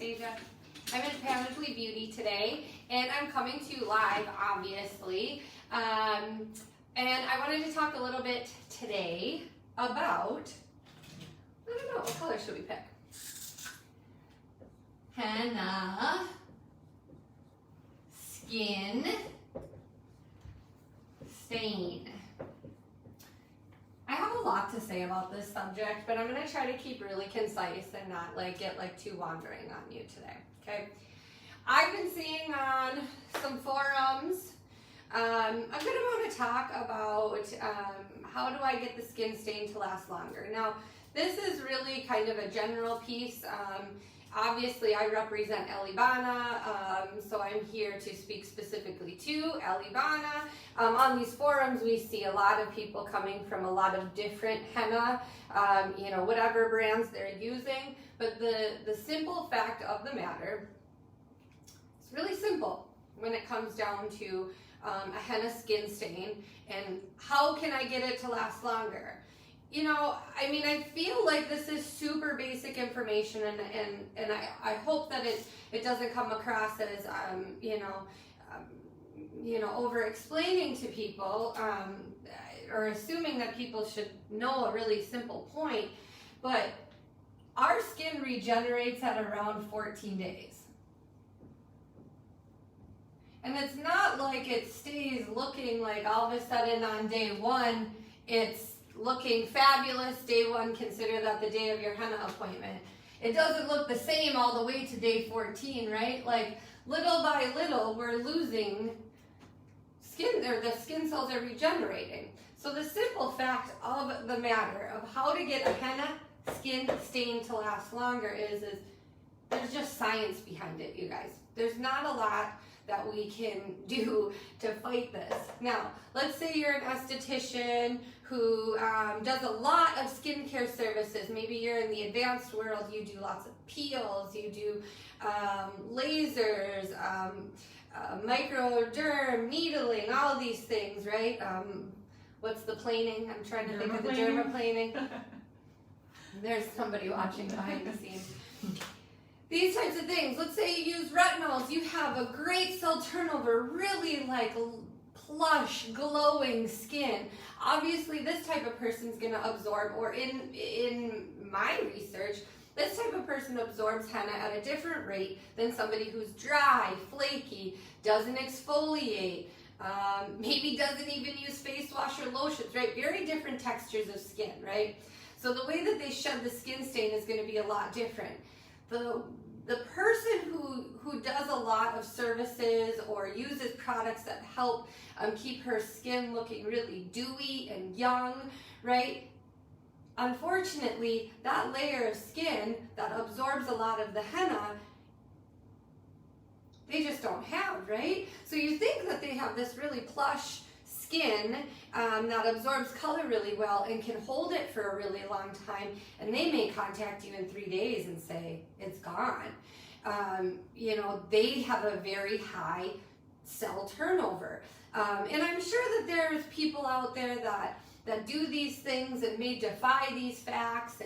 Anastasia. I'm in Panoply Beauty today, and I'm coming to you live, obviously. And I wanted to talk a little bit today about, I don't know, what color should we pick? Henna, skin, stain. I have a lot to say about this subject, but I'm going to try to keep really concise and not get too wandering on you today, okay? I've been seeing on some forums, I'm going to want to talk about how do I get the skin stain to last longer. Now, this is really kind of a general piece. Obviously, I represent Elibana, so I'm here to speak specifically to Elibana. On these forums, we see a lot of people coming from a lot of different henna, whatever brands they're using. But the simple fact of the matter, it's really simple when it comes down to a henna skin stain and how can I get it to last longer. I feel like this is super basic information, and I hope that it doesn't come across as, over explaining to people, or assuming that people should know a really simple point, but our skin regenerates at around 14 days. And it's not like it stays looking like all of a sudden on day one, it's looking fabulous. Day one, consider that the day of your henna appointment. It doesn't look the same all the way to day 14, right? Like little by little, we're losing skin, or the skin cells are regenerating. So the simple fact of the matter of how to get a henna skin stain to last longer is there's just science behind it, you guys. There's not a lot that we can do to fight this. Now, let's say you're an esthetician who does a lot of skincare services. Maybe you're in the advanced world, you do lots of peels, you do lasers, microderm, needling, all of these things, right? What's the planing? I'm trying to think of the dermaplaning. There's somebody watching behind the scenes. These types of things. Let's say you use retinols. You have a great cell turnover, really plush, glowing skin. Obviously, this type of person is going to absorb, or in my research, this type of person absorbs henna at a different rate than somebody who's dry, flaky, doesn't exfoliate, maybe doesn't even use face wash or lotions, right? Very different textures of skin, right? So the way that they shed the skin stain is going to be a lot different. The person who does a lot of services or uses products that help keep her skin looking really dewy and young, right? Unfortunately, that layer of skin that absorbs a lot of the henna, they just don't have, right? So you think that they have this really plush skin that absorbs color really well and can hold it for a really long time, and they may contact you in 3 days and say it's gone. They have a very high cell turnover, and I'm sure that there's people out there that do these things and may defy these facts,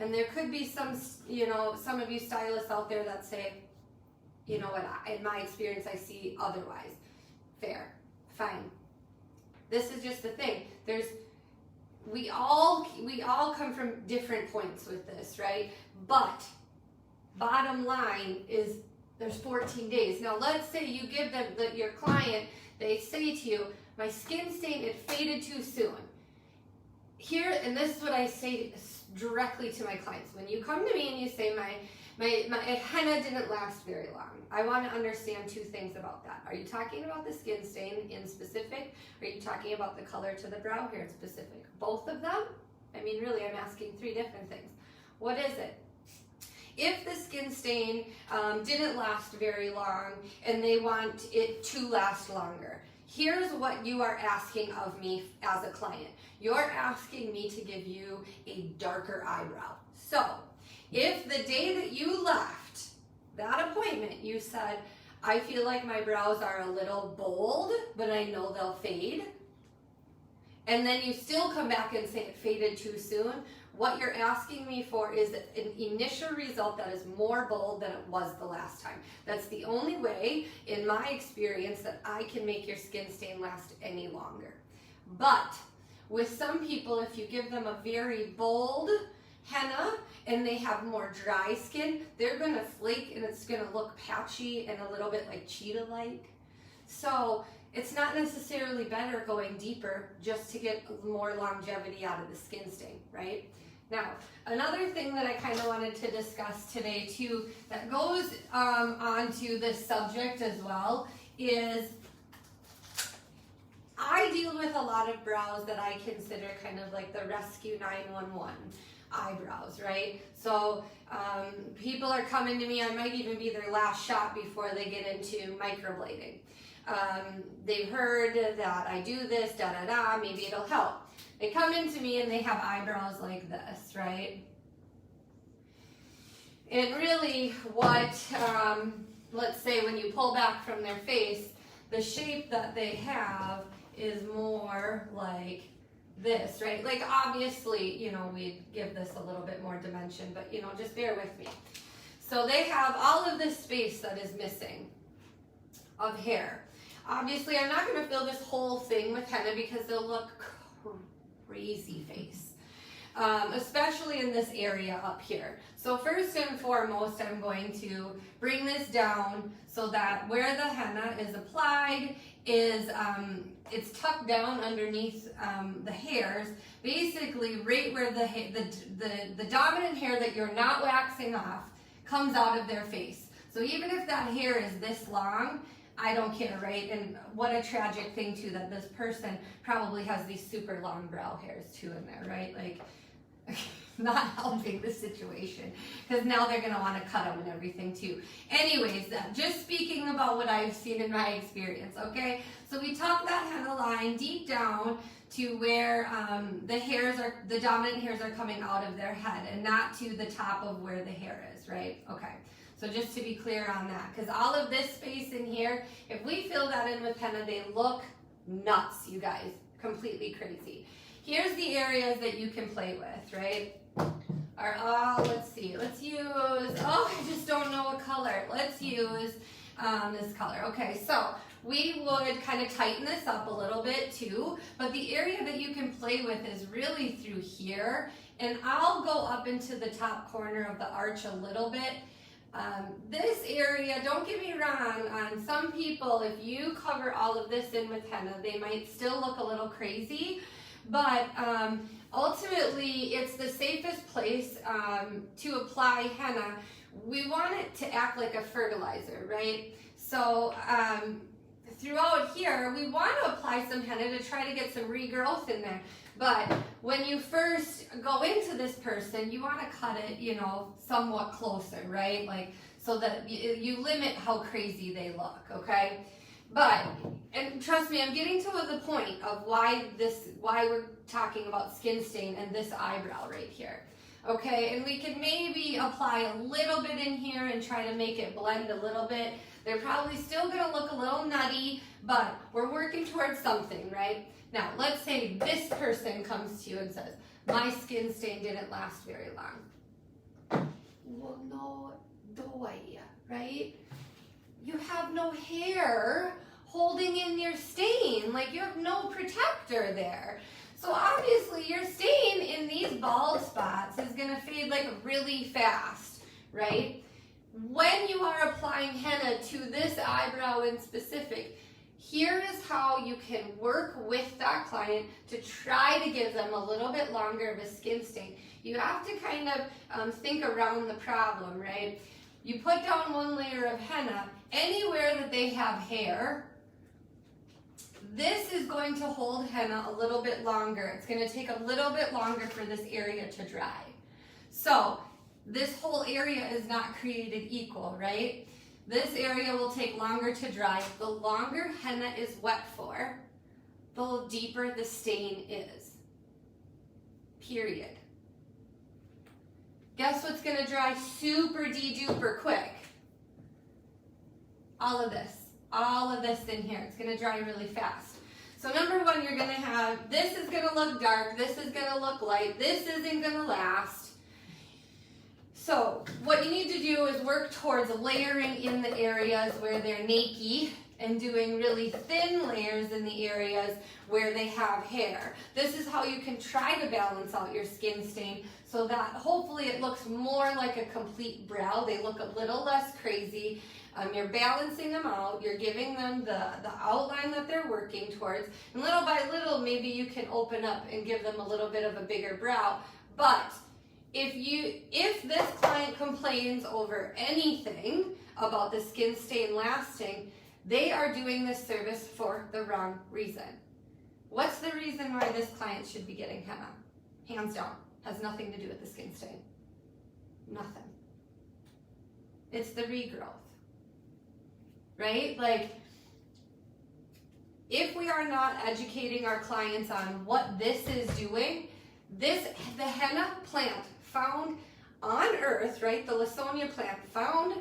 and there could be some of you stylists out there that say, you know what, in my experience I see otherwise. Fair, fine. This is just the thing. We all come from different points with this, right? But bottom line is there's 14 days. Now let's say you give them your client, they say to you, my skin stain, it faded too soon. Here, and this is what I say directly to my clients. When you come to me and you say my henna didn't last very long, I want to understand two things about that. Are you talking about the skin stain in specific? Or are you talking about the color to the brow hair in specific? Both of them? Really, I'm asking three different things. What is it? If the skin stain didn't last very long and they want it to last longer, here's what you are asking of me as a client. You're asking me to give you a darker eyebrow. So, if the day that you left that appointment, you said, I feel like my brows are a little bold, but I know they'll fade, and then you still come back and say it faded too soon, what you're asking me for is an initial result that is more bold than it was the last time. That's the only way, in my experience, that I can make your skin stain last any longer. But with some people, if you give them a very bold henna and they have more dry skin, they're going to flake and it's going to look patchy and a little bit like cheetah-like. So it's not necessarily better going deeper just to get more longevity out of the skin stain, right? Now, another thing that I kind of wanted to discuss today too that goes onto this subject as well is I deal with a lot of brows that I consider kind of like the Rescue 911 eyebrows, right? So people are coming to me, I might even be their last shot before they get into microblading. They've heard that I do this, da-da-da, maybe it'll help. They come into me and they have eyebrows like this, right? And really what, let's say when you pull back from their face, the shape that they have is more like this, right? Like obviously, you know, we'd give this a little bit more dimension, but you know, just bear with me. So they have all of this space that is missing of hair. Obviously, I'm not going to fill this whole thing with henna because they'll look crazy face, especially in this area up here. So first and foremost, I'm going to bring this down so that where the henna is applied is it's tucked down underneath the hairs, basically right where the dominant hair that you're not waxing off comes out of their face. So even if that hair is this long, I don't care, right? And what a tragic thing too that this person probably has these super long brow hairs too in there, right? Like not helping the situation because now they're going to want to cut them and everything too. Anyways, just speaking about what I've seen in my experience, okay? So we tuck that henna line deep down to where the dominant hairs are coming out of their head and not to the top of where the hair is, right? Okay. So just to be clear on that, because all of this space in here, if we fill that in with henna, they look nuts, you guys, completely crazy. Here's the areas that you can play with, right? Let's see, let's use, I just don't know what color. Let's use this color. Okay, so we would kind of tighten this up a little bit too, but the area that you can play with is really through here, and I'll go up into the top corner of the arch a little bit. This area, don't get me wrong, on some people, if you cover all of this in with henna, they might still look a little crazy, but ultimately it's the safest place to apply henna. We want it to act like a fertilizer, right? So throughout here, we want to apply some henna to try to get some regrowth in there. But when you first go into this person, you want to cut it, you know, somewhat closer, right? Like, so that you limit how crazy they look, okay? But, and trust me, I'm getting to the point of why we're talking about skin stain and this eyebrow right here, okay? And we could maybe apply a little bit in here and try to make it blend a little bit. They're probably still going to look a little nutty, but we're working towards something, right? Now, let's say this person comes to you and says, my skin stain didn't last very long. Well, no, doy, right? You have no hair holding in your stain. Like, you have no protector there. So obviously your stain in these bald spots is going to fade like really fast, right? When you are applying henna to this eyebrow in specific, here is how you can work with that client to try to give them a little bit longer of a skin stain. You have to kind of think around the problem, right? You put down one layer of henna, anywhere that they have hair, this is going to hold henna a little bit longer. It's going to take a little bit longer for this area to dry. So this whole area is not created equal, right? This area will take longer to dry. The longer henna is wet for, the deeper the stain is. Period. Guess what's going to dry super de-duper quick? All of this in here. It's going to dry really fast. So number one, you're gonna have, this is gonna look dark, this is gonna look light, this isn't gonna last. So what you need to do is work towards layering in the areas where they're naked and doing really thin layers in the areas where they have hair. This is how you can try to balance out your skin stain so that hopefully it looks more like a complete brow. They look a little less crazy. You're balancing them out, you're giving them the outline that they're working towards, and little by little maybe you can open up and give them a little bit of a bigger brow. But if this client complains over anything about the skin stain lasting, they are doing this service for the wrong reason. What's the reason why this client should be getting henna? Hands down, has nothing to do with the skin stain. Nothing. It's the regrowth. Right? Like, if we are not educating our clients on what this is doing, the henna plant found on earth, right? The Lawsonia plant found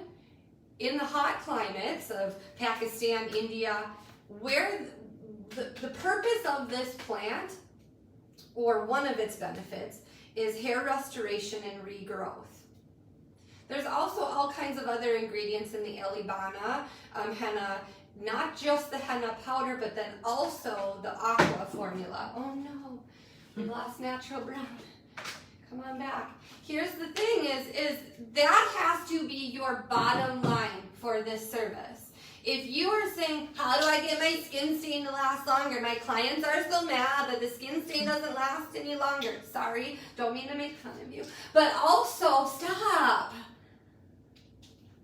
in the hot climates of Pakistan, India, where the purpose of this plant, or one of its benefits, is hair restoration and regrowth. There's also all kinds of other ingredients in the Elibana henna, not just the henna powder, but then also the aqua formula. Oh no, we lost natural brown. Come on back. Here's the thing is that has to be your bottom line for this service. If you are saying, how do I get my skin stain to last longer? My clients are so mad that the skin stain doesn't last any longer. Sorry, don't mean to make fun of you. But also, stop.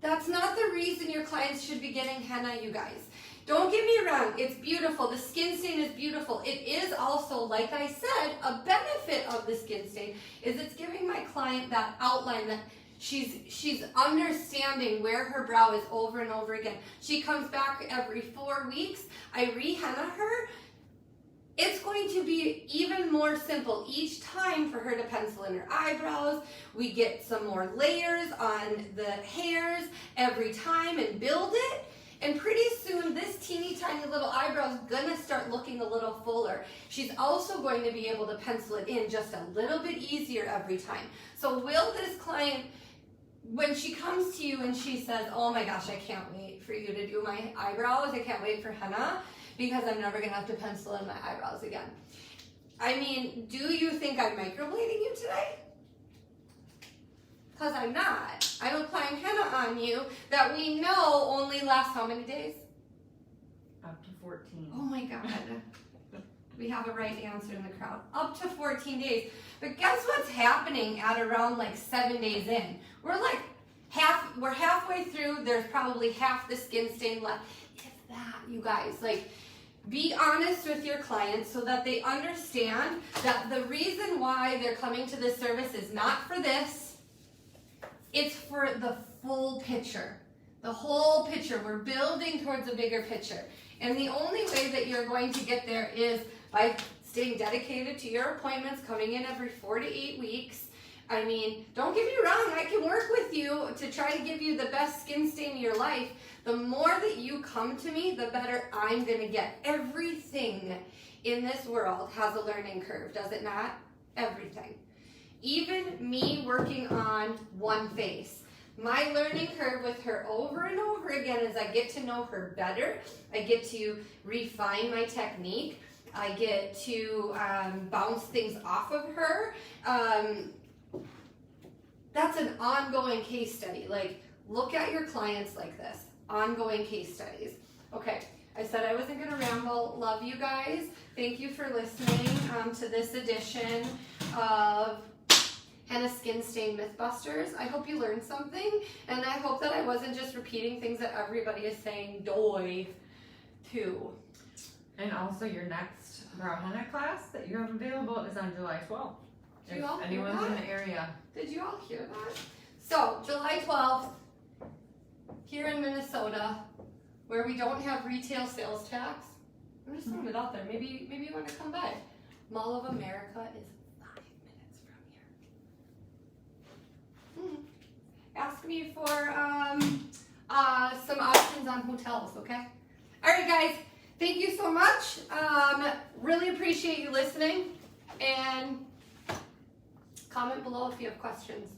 That's not the reason your clients should be getting henna, you guys. Don't get me wrong, it's beautiful. The skin stain is beautiful. It is also, like I said, a benefit of the skin stain is it's giving my client that outline that she's understanding where her brow is over and over again. She comes back every 4 weeks. I re-henna her. It's going to be even more simple each time for her to pencil in her eyebrows. We get some more layers on the hairs every time and build it. And pretty soon this teeny tiny little eyebrow is gonna start looking a little fuller. She's also going to be able to pencil it in just a little bit easier every time. So will this client, when she comes to you and she says, oh my gosh, I can't wait for you to do my eyebrows, I can't wait for henna, because I'm never gonna have to pencil in my eyebrows again. I mean, do you think I'm microblading you today? Because I'm not. I'm applying henna on you that we know only lasts how many days? Up to 14. Oh my God. We have a right answer in the crowd. Up to 14 days. But guess what's happening at around like 7 days in? We're halfway through. There's probably half the skin stain left. If that, you guys. Like, be honest with your clients so that they understand that the reason why they're coming to this service is not for this. It's for the full picture, the whole picture. We're building towards a bigger picture. And the only way that you're going to get there is by staying dedicated to your appointments, coming in every 4 to 8 weeks. I mean, don't get me wrong, I can work with you to try to give you the best skin stain of your life. The more that you come to me, the better I'm going to get. Everything in this world has a learning curve, does it not? Everything. Even me working on one face. My learning curve with her over and over again as I get to know her better. I get to refine my technique. I get to bounce things off of her. That's an ongoing case study. Like, look at your clients like this. Ongoing case studies. Okay, I said I wasn't going to ramble. Love you guys. Thank you for listening to this edition of Henna Skin Stain Mythbusters. I hope you learned something, and I hope that I wasn't just repeating things that everybody is saying doy to. And also your next brow henna class that you have available is on July 12th. Did you all If hear anyone's that? in the area. Did you all hear that? So, July 12th, here in Minnesota, where we don't have retail sales tax. I'm just throwing it out there. Maybe you want to come by. Mall of America is 5 minutes from here. Ask me for some options on hotels, okay? All right, guys. thank you so much. Really appreciate you listening, and comment below if you have questions.